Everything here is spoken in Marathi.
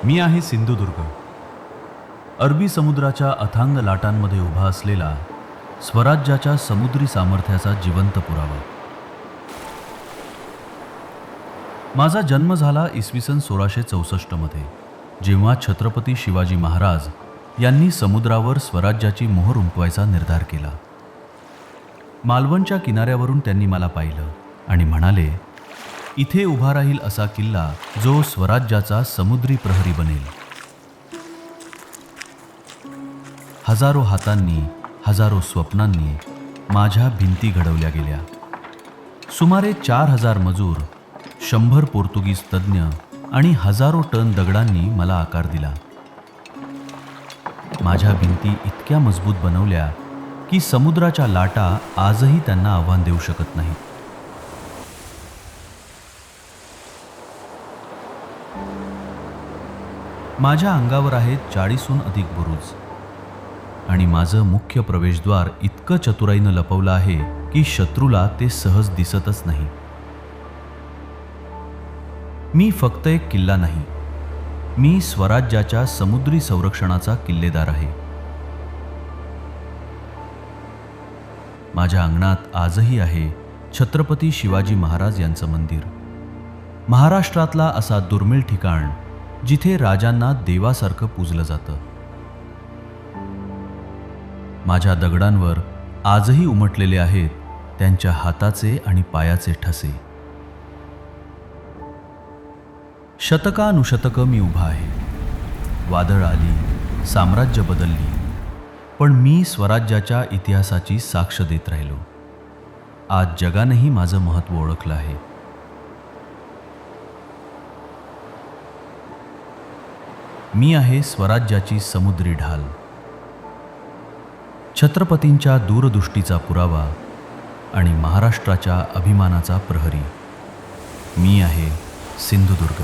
मी आहे सिंधुदुर्ग. अरबी समुद्राच्या अथांग लाटांमध्ये उभा असलेला स्वराज्याच्या समुद्री सामर्थ्याचा जिवंत पुरावा. माझा जन्म झाला इसवी सन 1664 मध्ये, जेव्हा छत्रपती शिवाजी महाराज यांनी समुद्रावर स्वराज्याची मोहर उमटवायचा निर्धार केला. मालवणच्या किनाऱ्यावरून त्यांनी मला पाहिलं आणि म्हणाले, इथे उभा राहील असा किल्ला जो स्वराज्याचा समुद्री प्रहरी बनेल. हजारो हातांनी, हजारो स्वप्नांनी माझ्या भिंती घडवल्या गेल्या. सुमारे 4000 मजूर, 100 पोर्तुगीज तज्ज्ञ आणि हजारो टन दगडांनी मला आकार दिला. माझ्या भिंती इतक्या मजबूत बनवल्या की समुद्राच्या लाटा आजही त्यांना आव्हान देऊ शकत नाहीत. माझ्या अंगावर आहेत 40हून अधिक बुरुज आणि माझं मुख्य प्रवेशद्वार इतकं चतुराईनं लपवलं आहे की शत्रूला ते सहज दिसतच नाही. मी फक्त एक किल्ला नाही, मी स्वराज्याच्या समुद्री संरक्षणाचा किल्लेदार आहे. माझ्या अंगणात आजही आहे छत्रपती शिवाजी महाराज यांचं मंदिर. महाराष्ट्रातला असा दुर्मिळ ठिकाण जिथे राजांना देवासारखं पूजलं जातं. माझ्या दगडांवर आजही उमटलेले आहेत त्यांच्या हाताचे आणि पायाचे ठसे. शतकानुशतकं मी उभा आहे. वादळ आली, साम्राज्य बदलली, पण मी स्वराज्याच्या इतिहासाची साक्ष देत राहिलो. आज जगानेही माझं महत्त्व ओळखलं आहे. मी आहे स्वराज्याची समुद्री ढाल, छत्रपतींच्या दूरदृष्टीचा पुरावा आणि महाराष्ट्राच्या अभिमानाचा प्रहरी. मी आहे सिंधुदुर्ग.